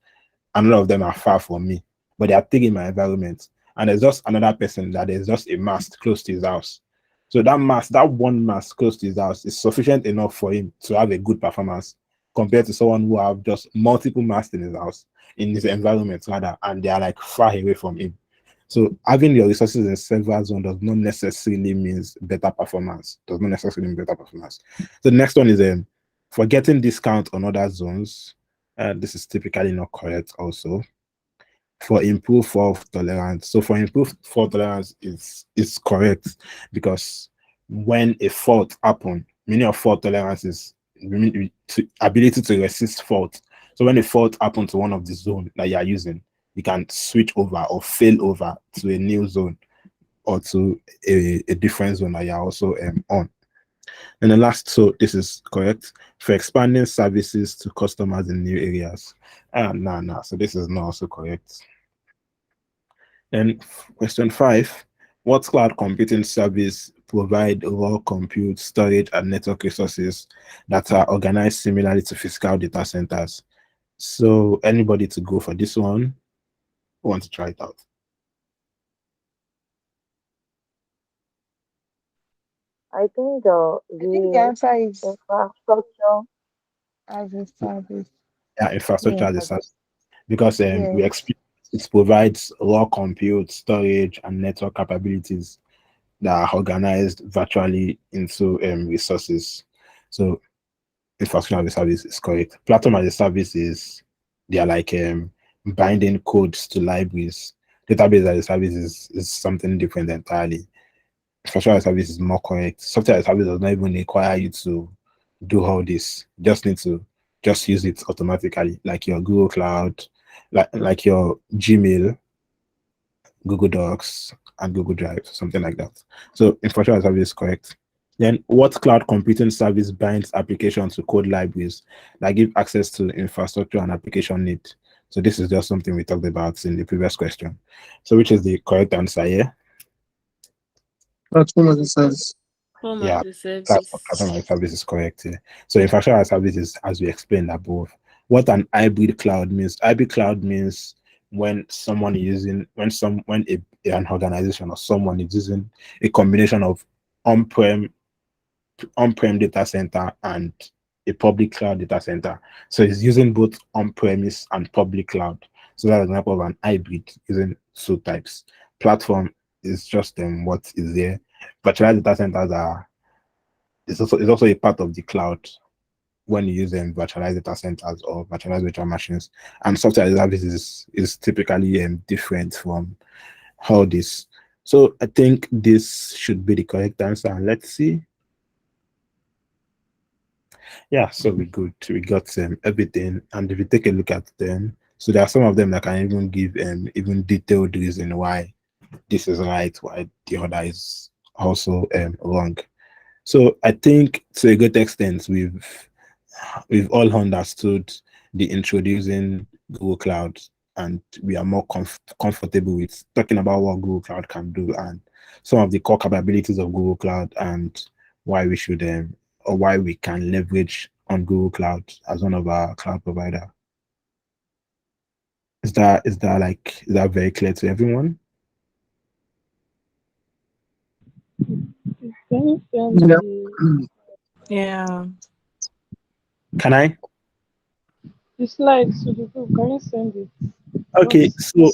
and none of them are far from me, but there are 3 in my environment. And there's just another person that there's just a mast close to his house. So that one mast close to his house is sufficient enough for him to have a good performance compared to someone who have just multiple masts in his house, in his environment rather, and they are like far away from him. So having your resources in several zones does not necessarily means better performance. Does not necessarily mean better performance. So the next one is for getting discount on other zones. This is typically not correct also. For improved fault tolerance. So for improved fault tolerance is correct because when a fault happens, meaning of fault tolerance is ability to resist fault. So when a fault happens to one of the zone that you are using, you can switch over or fail over to a new zone or to a different zone that you're also on. And the last, so this is correct, for expanding services to customers in new areas. No. So this is not also correct. And question 5, what cloud computing service provide raw compute, storage, and network resources that are organized similarly to physical data centers? So anybody to go for this one? Who wants to try it out? I think I think the the answer is infrastructure. as a service. Yeah, infrastructure Yeah. as a service, because we Yes. expect it provides raw compute, storage, and network capabilities that are organized virtually into resources. So infrastructure as a service is correct. Platform as a service is, they are like binding codes to libraries. Database as a service is something different entirely. Infrastructure as a service is more correct. Software as a service does not even require you to do all this. You just need to just use it automatically, like your Google Cloud, like your Gmail, Google Docs, and Google Drive, something like that. So infrastructure as a service is correct. Then what cloud computing service binds applications to code libraries that give access to infrastructure and application need? So this is just something we talked about in the previous question. So which is the correct answer here? Platform as a service. Home Yeah, as a service. platform as a service is correct here. So infrastructure as a service is, as we explained above. What an hybrid cloud means. Hybrid cloud means when someone is using, when an organization or someone is using a combination of on-prem on-prem data center and a public cloud data center. So it's using both on-premise and public cloud. So that's an example of an hybrid using two types. Platform is just what is there. Virtualized data centers are is also a part of the cloud when you use virtualized data centers or virtualized virtual machines. And software as a service is typically different from all this. So I think this should be the correct answer. And let's see. Yeah, so we good. We got everything, and if you take a look at them, so there are some of them that can even give even detailed reason why this is right, why the other is also wrong. So I think to a great extent we've all understood the introducing Google Cloud, and we are more comfortable with talking about what Google Cloud can do and some of the core capabilities of Google Cloud and why we should or why we can leverage on Google Cloud as one of our cloud provider. Is that very clear to everyone? Can you send Yeah. yeah Can I? the slides to the group? Can you send it? Okay, Because so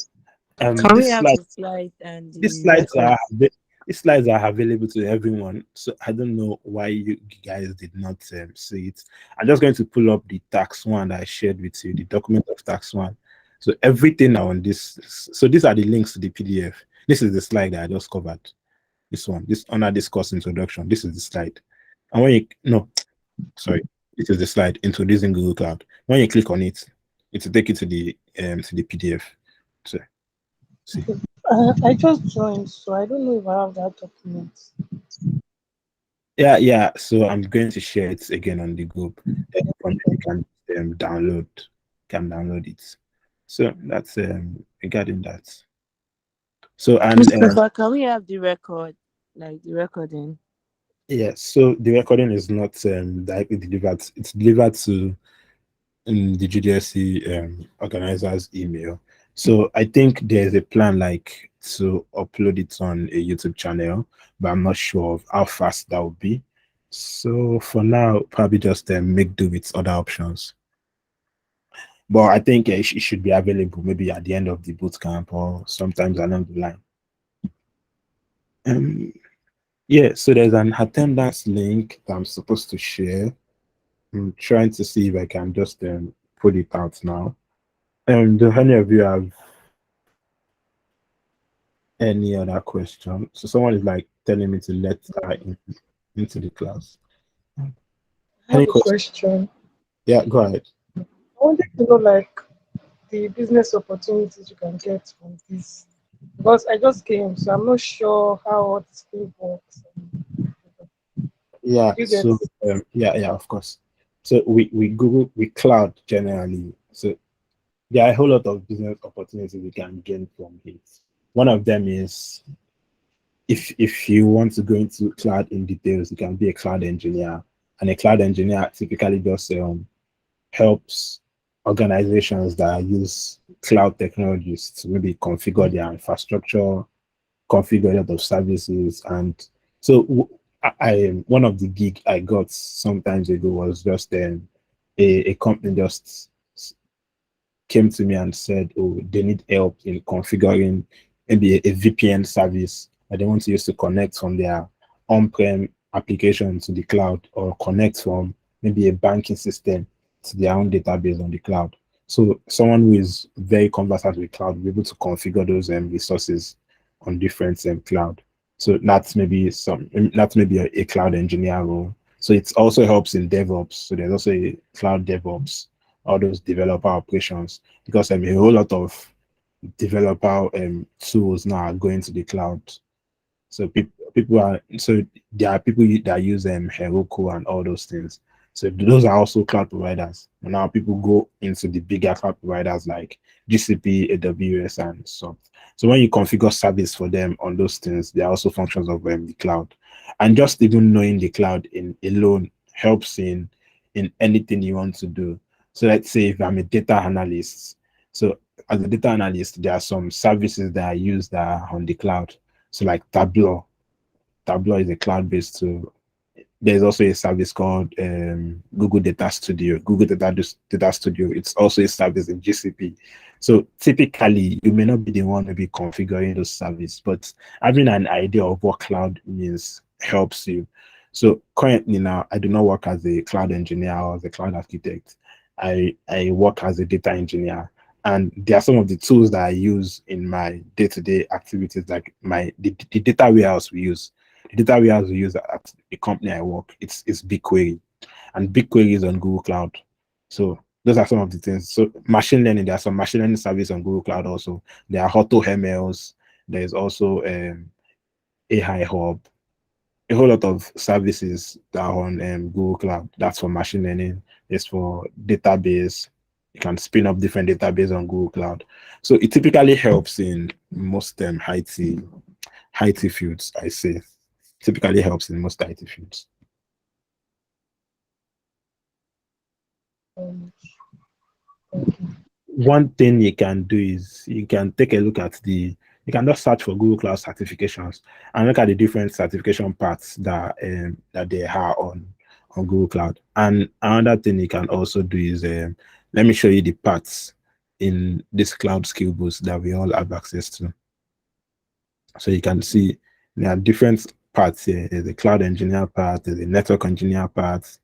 can we this have slide the slide and these the slides are records? these slides are available to everyone. So I don't know why you guys did not see it. I'm just going to pull up the tax one that I shared with you, the document of tax one. So everything on this. So these are the links to the PDF. This is the slide that I just covered. This one, this under this course introduction. This is the slide. And when you no, sorry, this is the slide introducing Google Cloud. When you click on it, it will take you to the PDF. So see. I just joined, so I don't know if I have that document. Yeah. So I'm going to share it again on the group. Then from there you can download it. So that's regarding that. So and Christopher, can we have the record, like the recording? yeah, so the recording is not directly delivered. It's delivered to the GDSC organizer's email. So I think there's a plan like to upload it on a YouTube channel, but I'm not sure of how fast that would be. So for now, probably just make do with other options. But I think it should be available maybe at the end of the boot camp or sometimes along the line. Um, yeah, so there's an attendance link that I'm supposed to share. I'm trying to see if I can just put it out now. Do any of you have any other question? So someone is like telling me to let her into the class. I Any have a question? question. Yeah, go ahead. I wanted to know like the business opportunities you can get from this because I just came, so I'm not sure how all this thing works. Yeah, You get so yeah, of course. So we Google we cloud generally. So there are a whole lot of business opportunities we can gain from it. One of them is if you want to go into cloud in details, you can be a cloud engineer. And a cloud engineer typically just helps organizations that use cloud technologies to maybe configure their infrastructure, configure a lot of services. And so one of the gig I got sometimes ago was just a company just came to me and said, oh, they need help in configuring maybe a VPN service that they want to use to connect from their on-prem application to the cloud, or connect from maybe a banking system to their own database on the cloud. So someone who is very conversant with cloud will be able to configure those resources on different cloud. So that's maybe a cloud engineer role. So it also helps in DevOps. So there's also a cloud DevOps, all those developer operations, because a whole lot of developer tools now are going to the cloud. So there are people that use Heroku and all those things. So those are also cloud providers. And now people go into the bigger cloud providers like GCP, AWS, and so. So when you configure service for them on those things, they are also functions of the cloud. And just even knowing the cloud in alone helps in anything you want to do. So let's say if I'm a data analyst, so as a data analyst, there are some services that I use that are on the cloud. So like Tableau. Tableau is a cloud-based tool. There's also a service called Google Data Studio. Data Studio. It's also a service in GCP. So typically, you may not be the one to be configuring those services, but having an idea of what cloud means helps you. So currently now, I do not work as a cloud engineer or as a cloud architect. I work as a data engineer. And there are some of the tools that I use in my day-to-day activities, like the data warehouse we use. The data warehouse we use at the company I work, it's BigQuery, and BigQuery is on Google Cloud. So those are some of the things. So machine learning, there are some machine learning service on Google Cloud also. There are AutoMLs. There is also AI Hub, a whole lot of services that are on Google Cloud. That's for machine learning. It's for database. You can spin up different database on Google Cloud. So it typically helps in most IT fields, I say. Typically helps in most IT fields. Um, One thing you can do is you can take a look at you can just search for Google Cloud certifications and look at the different certification paths that they are on Google Cloud. And another thing you can also do is let me show you the paths in this cloud skill boost that we all have access to. So you can see there are different parts here. There's a cloud engineer part, there's a network engineer part,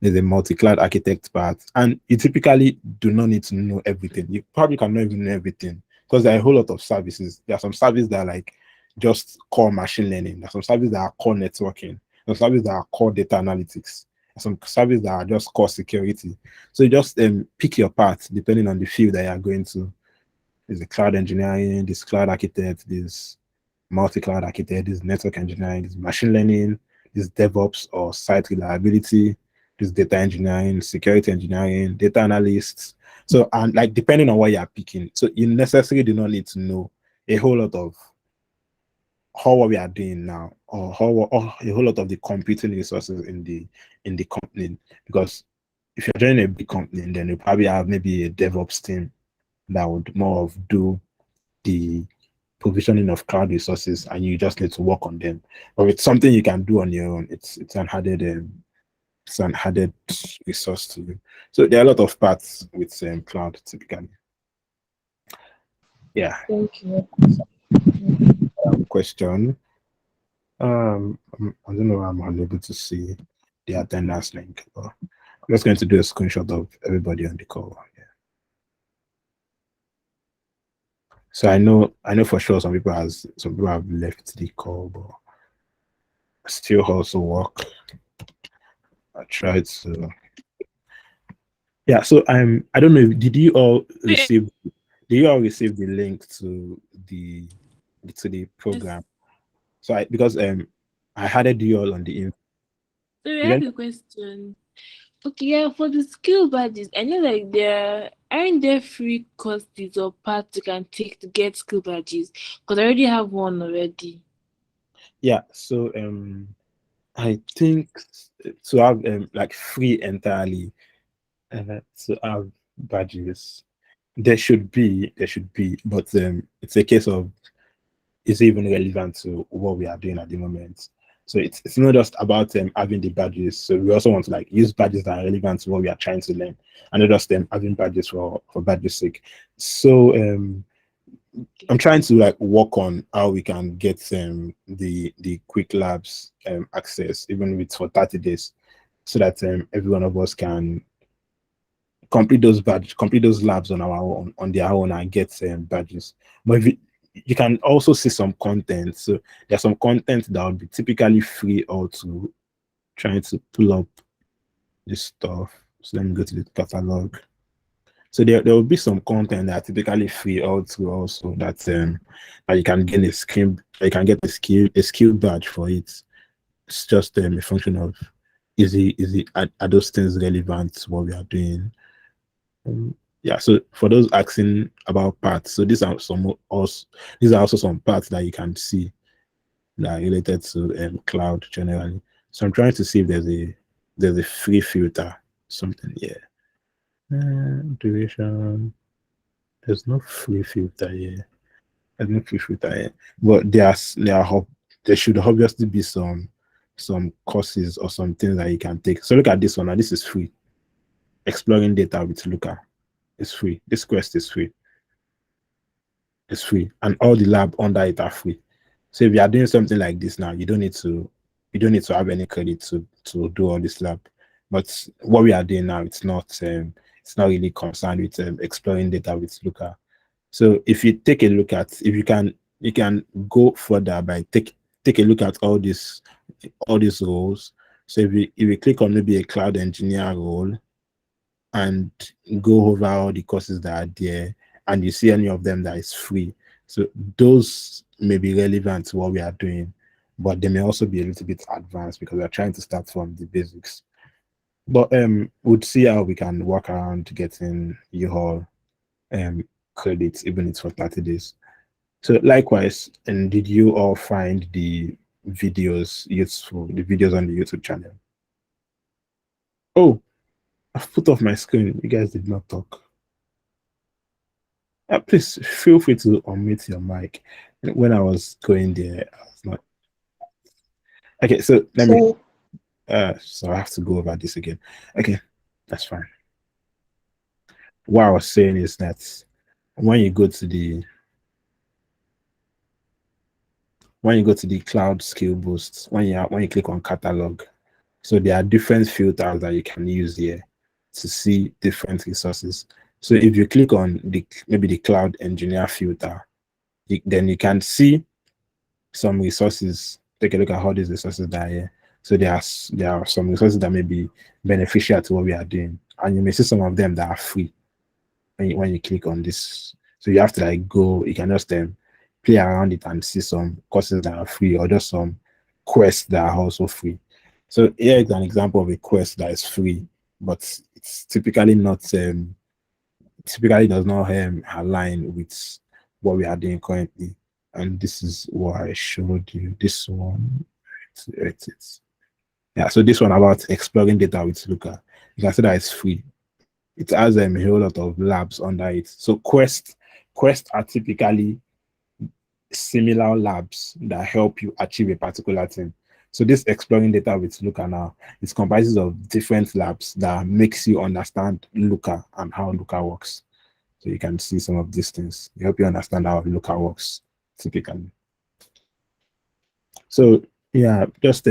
there's a multi-cloud architect part, and you typically do not need to know everything. You probably cannot even know everything because there are a whole lot of services. There are some services that are like just core machine learning. There are some services that are core networking. There are services that are core data analytics. There are some services that are just core security. So you just pick your part depending on the field that you are going to. There's a cloud engineering, this cloud architect, this multi-cloud architect, this network engineering, this machine learning, this DevOps or site reliability, this data engineering, security engineering, data analysts. So, and like depending on what you are picking, so you necessarily do not need to know a whole lot of how what we are doing now, or a whole lot of the computing resources in the company. Because if you're joining a big company, then you probably have maybe a DevOps team that would more of do the provisioning of cloud resources, and you just need to work on them. Or it's something you can do on your own. It's an added resource to you. So there are a lot of parts with cloud typically. Yeah. Thank you. Question. I don't know. I'm unable to see the attendance link, but I'm just going to do a screenshot of everybody on the call. Yeah. So I know for sure some people have left the call, but still also work. I tried to. Yeah. So I don't know. Did you all receive the link to the program? So because I added you all on the info. So I You have went, a question. Okay, yeah, for the skill badges, I know like there aren't there free courses or paths you can take to get skill badges? Because I already have one already. yeah. So I think to have like free entirely to have badges, there should be, but it's a case of is it even relevant to what we are doing at the moment? So it's not just about having the badges. So we also want to like use badges that are relevant to what we are trying to learn, and not just having badges for badges sake. So I'm trying to like work on how we can get the quick labs access even with for 30 days, so that every one of us can complete those labs on our own, on their own, and get badges. But if you can also see some content. So there's some content that would be typically free, or to trying to pull up this stuff. So let me go to the catalog. So there will be some content that are typically free also that you can get you can get a skill badge for it. It's just a function of are those things relevant to what we are doing? Yeah, so for those asking about parts, so these are also some parts that you can see that are related to cloud generally. So I'm trying to see if there's a free filter, something here. Duration. There's no free filter here. There's no free filter here. But there should obviously be some courses or some things that you can take. So look at this one. Now this is free. Exploring data with Looker. It's free. This quest is free. It's free. And all the lab under it are free. So if you are doing something like this now, you don't need to have any credit to do all this lab. But what we are doing now, it's not really concerned with exploring data with Looker. So if you take a look at, if you can go further by take a look at all these roles. So if you click on maybe a cloud engineer role and go over all the courses that are there, and you see any of them that is free, so those may be relevant to what we are doing, but they may also be a little bit advanced because we're trying to start from the basics. But we'll see how we can work around getting you all credits, even if it's for 30 days. So likewise, and did you all find the videos useful, the videos on the YouTube channel? Oh, I've put off my screen. You guys did not talk. Please feel free to unmute your mic. When I was going there, I was not. Okay, so let me. So I have to go over this again. Okay, that's fine. What I was saying is that when you go to the cloud skill boost, when you click on catalog, so there are different filters that you can use here to see different resources. So if you click on maybe the cloud engineer filter, then you can see some resources. Take a look at all these resources that are here. So there are some resources that may be beneficial to what we are doing, and you may see some of them that are free when you click on this. So you have to like go. You can just play around it and see some courses that are free, or just some quests that are also free. So here is an example of a quest that is free, but it's typically does not align with what we are doing currently. And this is what I showed you. This one, yeah. So this one about exploring data with Looker, you can see that it's free. It has a whole lot of labs under it. So quests are typically similar labs that help you achieve a particular thing. So this exploring data with Looker now, it comprises of different labs that makes you understand Looker and how Looker works. So you can see some of these things. They help you understand how Looker works typically. So yeah, just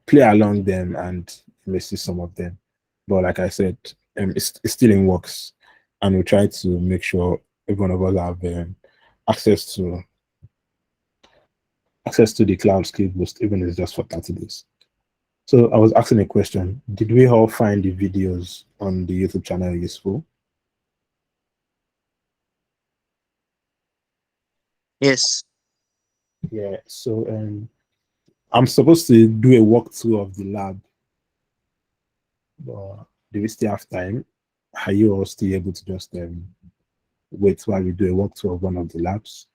play along them and you may see some of them. But like I said, it's still in works, and we try to make sure every one of us have access to the cloud skill boost, even if it's just for 30 days. So I was asking a question. Did we all find the videos on the YouTube channel useful? Yes. Yeah, so I'm supposed to do a walkthrough of the lab, but do we still have time? Are you all still able to just wait while we do a walkthrough of one of the labs?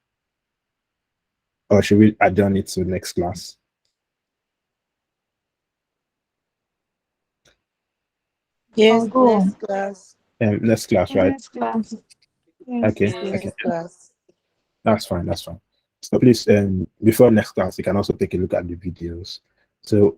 Or should we adjourn it to next class? Yes, go on. next class. Next class, right? Next class. Yes, Okay, Yes. okay, next class. that's fine, that's fine. So please, before next class, you can also take a look at the videos So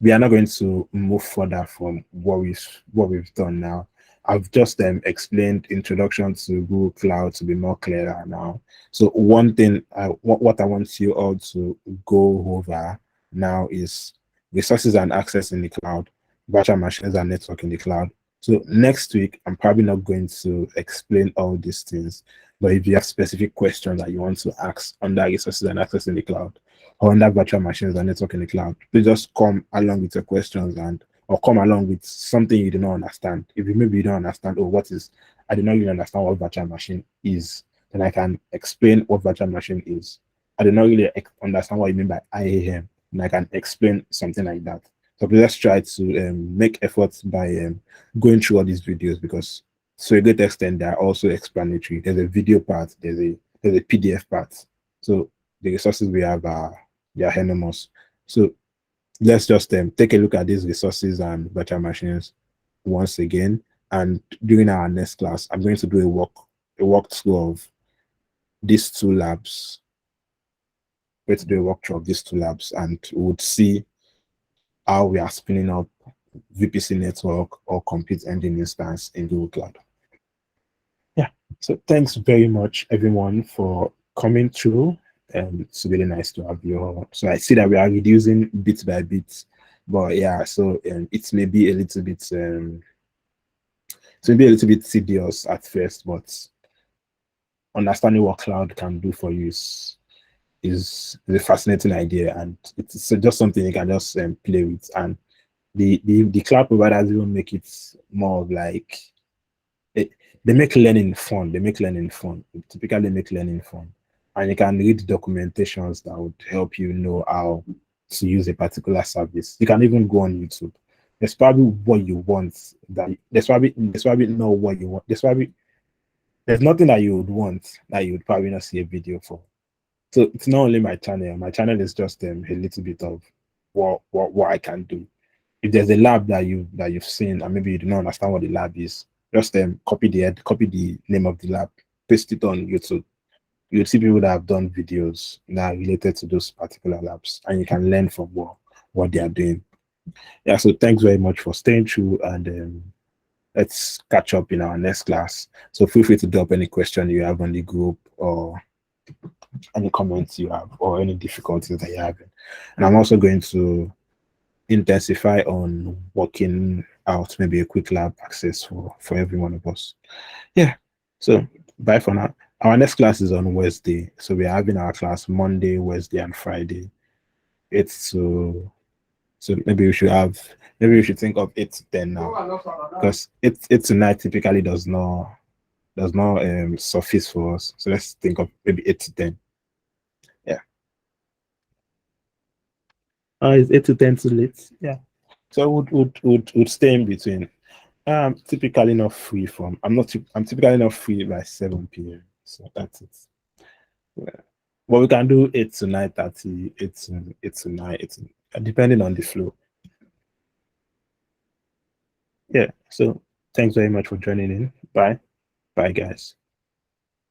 we are not going to move further from what we've done now. I've just explained introduction to Google Cloud to be more clearer now. So one thing, what I want you all to go over now is resources and access in the cloud, virtual machines and network in the cloud. So next week, I'm probably not going to explain all these things, but if you have specific questions that you want to ask under resources and access in the cloud, or under virtual machines and network in the cloud, please just come along with your questions or come along with something you do not understand. If maybe you don't understand, I do not really understand what virtual machine is, then I can explain what virtual machine is. I do not really understand what you mean by IAM, and I can explain something like that. So please let's try to make efforts by going through all these videos, because to a great extent they are also explanatory. There's a video part, there's a PDF part. So the resources we have are they are enormous. So let's just take a look at these resources and virtual machines once again. And during our next class, I'm going to do a walkthrough of these two labs. We're going to do a walkthrough of these two labs, and we would see how we are spinning up VPC network or compute engine instance in Google Cloud. Yeah, so thanks very much everyone for coming through. It's really nice to have you all. So I see that we are reducing bit by bit, but yeah, so it may be a little bit tedious at first, but understanding what cloud can do for you is a fascinating idea, and it's just something you can just play with. And the cloud providers even make it more of like they make learning fun. They typically make learning fun. And you can read documentations that would help you know how to use a particular service. You can even go on YouTube. There's probably what you want. There's probably know what you want. There's nothing that you would want that you would probably not see a video for. So it's not only my channel. My channel is just a little bit of what I can do. If there's a lab that you've seen and maybe you do not understand what the lab is, just copy the name of the lab, paste it on YouTube. You'll see people that have done videos that are related to those particular labs, and you can learn from what they are doing. Yeah, so thanks very much for staying through, and let's catch up in our next class. So feel free to drop any question you have on the group, or any comments you have, or any difficulties that you're having. And I'm also going to intensify on working out maybe a quick lab access for every one of us. Yeah, so bye for now. Our next class is on Wednesday, so we're having our class Monday, Wednesday, and Friday. So maybe we should think of 8 to 10 now, because 8 to 9 typically does not suffice for us. So let's think of maybe 8 to 10. Yeah. Is 8 to 10 too late? Yeah. So would stay in between. Typically not free from. I'm typically not free by 7 p.m. So that's it. Yeah. But we can do 8 to 9:30, 8 to 9, depending on the flow. Yeah. So thanks very much for joining in. Bye, guys.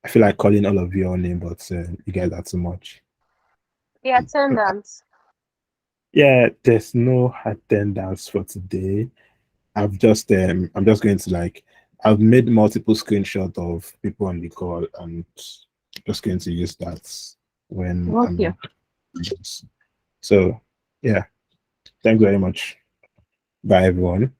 I feel like calling all of your name, but you guys are too much. The attendance. Yeah, there's no attendance for today. I'm just going to I've made multiple screenshots of people on the call, and just going to use that when Okay. So yeah, thanks very much. Bye everyone.